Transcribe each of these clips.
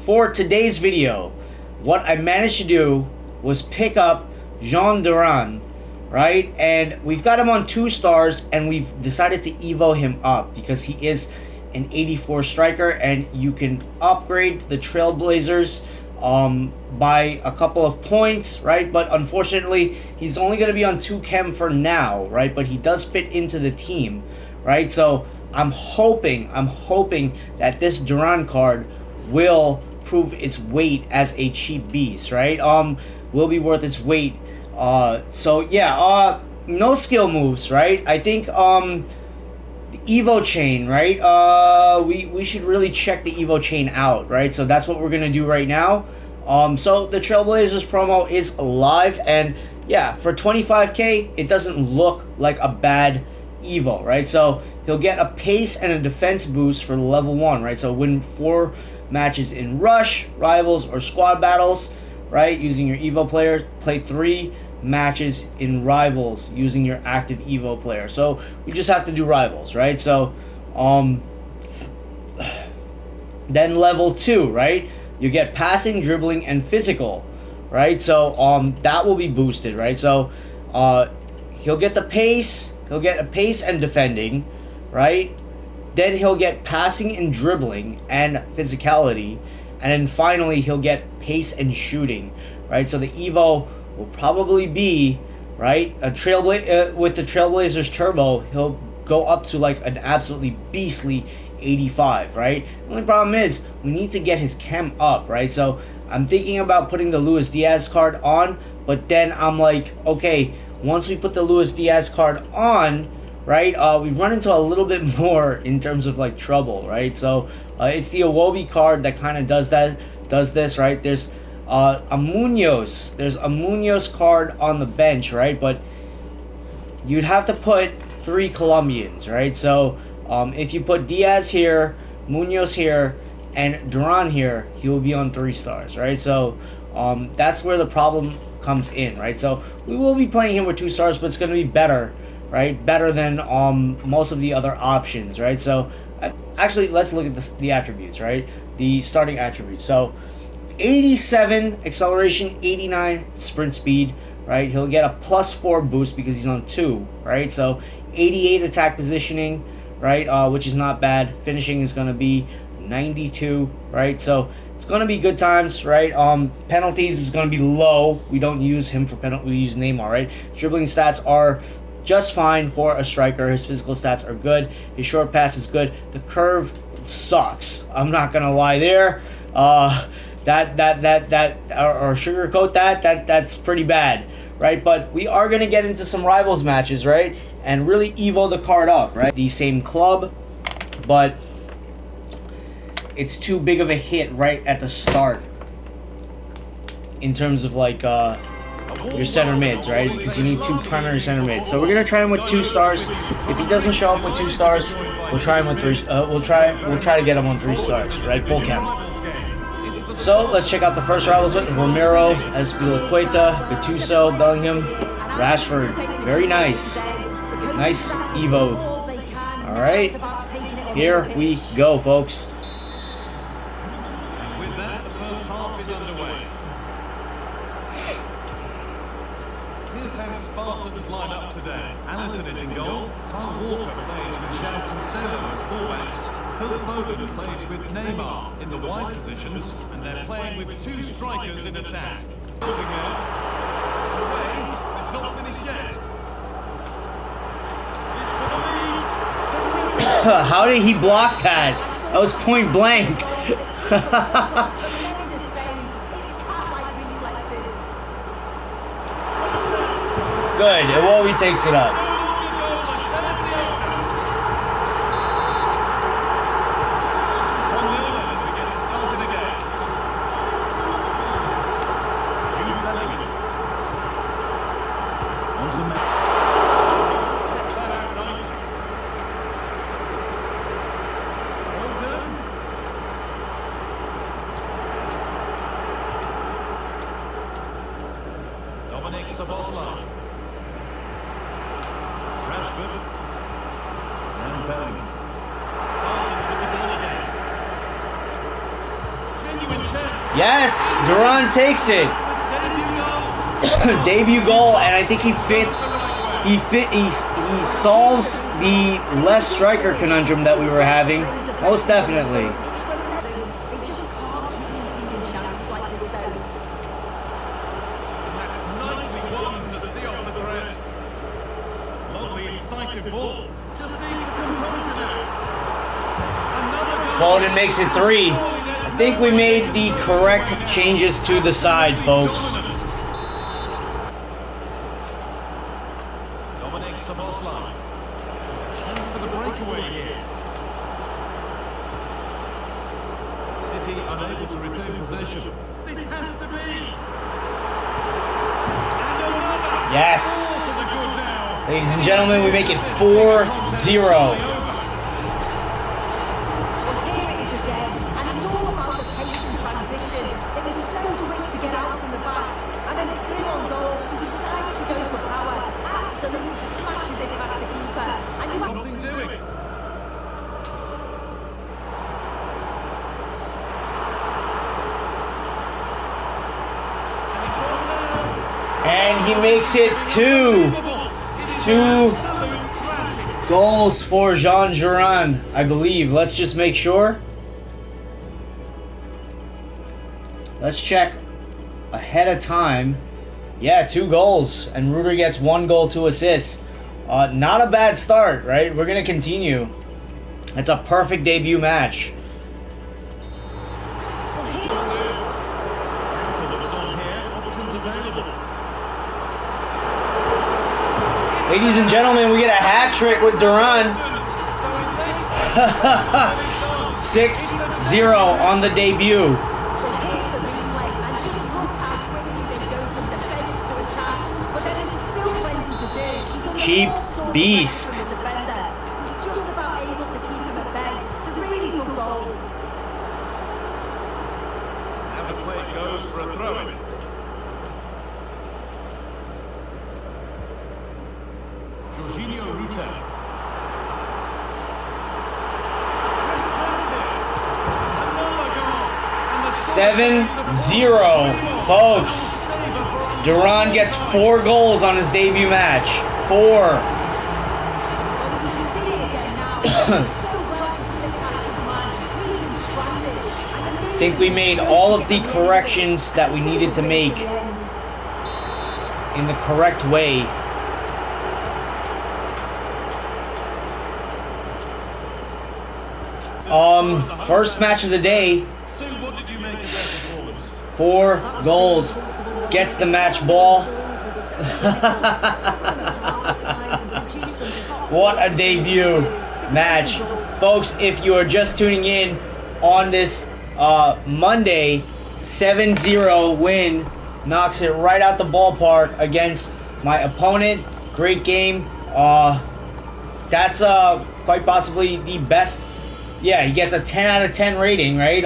for today's video, what I managed to do was pick up Duran, right? And we've got him on 2 stars, and we've decided to Evo him up because he is an 84 striker, and you can upgrade the Trailblazers by a couple of points, right? But unfortunately, he's only going to be on 2 chem for now, right? But he does fit into the team, right? So I'm hoping that this Duran card will prove its weight as a cheap beast, right? Will be worth its weight. So yeah, no skill moves, right? I think the Evo chain, right? We should really check the Evo chain out, right? So that's what we're gonna do right now. So the Trailblazers promo is live, and yeah, for 25k, it doesn't look like a bad Evo, right? So he'll get a pace and a defense boost for the level 1, right? So win 4 matches in rush, rivals, or squad battles, right? Using your Evo players, play 3 matches in rivals using your active Evo player. So we just have to do rivals, right? So then level 2, right? You get passing, dribbling, and physical, right? So that will be boosted, right? So he'll get the pace, he'll get a pace and defending, right? Then he'll get passing and dribbling and physicality, and then finally he'll get pace and shooting, right? So the Evo will probably be, right, with the Trailblazers Turbo, he'll go up to like an absolutely beastly 85, right? The only problem is we need to get his chem up, right? So I'm thinking about putting the Luis Diaz card on, but then I'm like, okay, once we put the Luis Diaz card on, right, we run into a little bit more in terms of like trouble, right? So it's the Iwobi card that kind of does this, right? There's a Munoz card on the bench, right? But you'd have to put 3 Colombians, right? So if you put Diaz here, Munoz here, and Duran here, he will be on 3 stars, right? So that's where the problem comes in, right? So we will be playing him with 2 stars, but it's going to be better, right? Better than most of the other options, right? So actually, let's look at the attributes, right? The starting attributes. So 87 acceleration, 89 sprint speed, right? He'll get a +4 boost because he's on 2, right? So 88 attack positioning, right? Which is not bad. Finishing is going to be 92, right? So it's going to be good times, right? Penalties is going to be low. We don't use him for penalty. We use Neymar, right? Dribbling stats are just fine for a striker. His physical stats are good. His short pass is good. The curve sucks. I'm not going to lie there. Or sugarcoat that's pretty bad, right? But we are going to get into some rivals matches, right? And really Evo the card up, right? The same club, but it's too big of a hit right at the start in terms of like your center mids, right? Because you need 2 primary center mids. So we're gonna try him with 2 stars. If he doesn't show up with 2 stars, we'll try him with 3. We'll try to get him on 3 stars, right? Full count. So let's check out the first rivals with Romero, Azpilicueta, Gattuso, Bellingham, Rashford. Very nice. Nice Evo. All right, here we go, folks. And with that, the first half is underway. Here's how Spartans line up today. Allison is in goal. Carl Walker plays with João Cancelo as fullbacks. Phil Foden plays with Neymar in the wide positions, and they're playing with 2 strikers in attack. Building out. It's away. It's not finished yet. How did he block that? That was point blank. Good. Iwobi takes it up. Rashford. And Bellingham. Spartans with the ball again. Genuine chance. Yes, Duran takes it. Debut goal, and I think he solves the left striker conundrum that we were having. Most definitely. They just can't keep conceding chances like this though. That's nicely won to see off the threat. Lovely incisive ball. Just needs the composure now. Another goal. Foden makes it 3. I think we made the correct changes to the side, folks. Dominates the boss line. Chance for the breakaway here. City unable to retain possession. This has to be. And another. Yes. For the good now. Ladies and gentlemen, we make it 4-0. Well, here it is again, and it's all about the pace and transition. It was so quick to get out from the back, and then through on goal, he decides to go for power. Absolutely smashes it past the keeper. And you Nothing doing. And it's on now. And he makes it 2. 2 goals for Jean Duran, I believe. Let's just make sure. Let's check ahead of time. Yeah, 2 goals. And Rutter gets 1 goal, 2 assists. Not a bad start, right? We're going to continue. It's a perfect debut match. Ladies and gentlemen, we get a hat trick with Duran. 6-0 on the debut. Well, here's the replay, and just look how quickly they go from defence to attack. But there is still plenty to do. He's under Cheap all sorts of beast. pressure from the defender. He's just about able to keep him at bay. It's a really good goal. And the play goes for a throw-in. Jorginho Rutter. 7-0, folks. Duran gets 4 goals on his debut match. 4. Well, we can see it again now. He's so well to slip past his man. Leaves him stranded. And the I think we made all of the corrections that we needed to make in the correct way. First match of the day. Sue, what did you make of that performance? 4 goals. Gets the match ball. What a debut match. Folks, if you are just tuning in on this Monday, 7-0 win. Knocks it right out the ballpark against my opponent. Great game. That's quite possibly the best. Yeah, he gets a 10 out of 10 rating, right?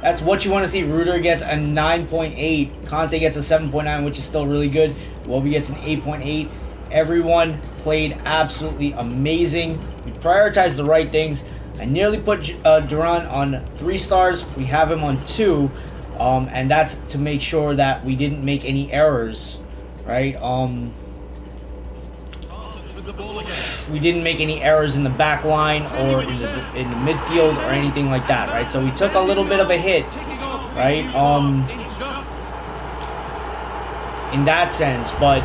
That's what you want to see. Rutter gets a 9.8. Conte gets a 7.9, which is still really good. Wobi gets an 8.8. Everyone played absolutely amazing. We prioritized the right things. I nearly put Duran on 3 stars. We have him on 2. And that's to make sure that we didn't make any errors, right? With the ball again. We didn't make any errors in the back line or in the midfield or anything like that, right? So we took a little bit of a hit, right? In that sense, but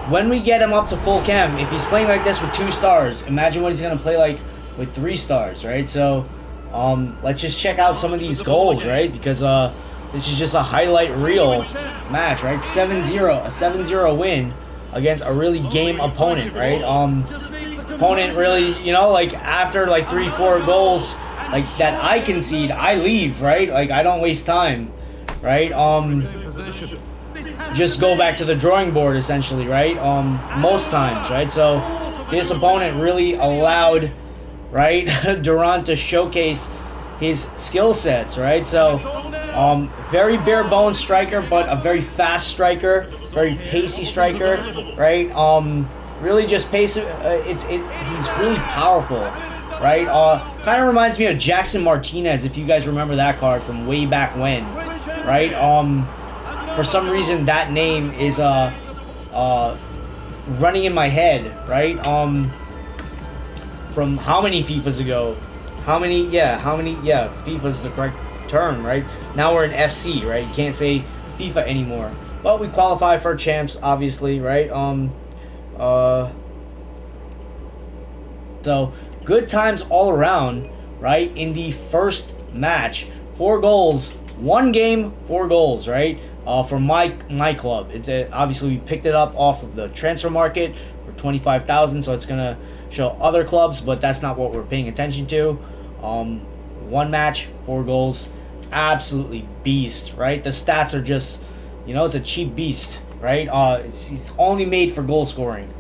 when we get him up to full chem, if he's playing like this with 2 stars, imagine what he's gonna play like with 3 stars, right? So let's just check out some of these goals, right? Because this is just a highlight reel match, right? 7-0, a 7-0 win against a really game opponent, right? Opponent really, you know, like after like 3-4 goals like that I concede, I leave, right? Like I don't waste time, right? Just go back to the drawing board essentially, right? Most times, right? So this opponent really allowed, right, Duran to showcase his skill sets, right? So very bare bones striker, but a very fast striker, very pacey striker, right? Really just pace. He's really powerful. right? Kind of reminds me of Jackson Martinez, if you guys remember that card from way back when, right? For some reason that name is running in my head, right? From how many FIFAs ago? FIFA's the correct term, right? Now we're in FC, right? You can't say FIFA anymore. But we qualify for champs, obviously, right? So good times all around, right? In the first match, 4 goals, 1 game, 4 goals, right? For my club, it's obviously we picked it up off of the transfer market for 25,000, so it's gonna show other clubs, but that's not what we're paying attention to. 1 match, 4 goals, absolutely beast, right? The stats are just, it's a cheap beast, right? It's only made for goal scoring.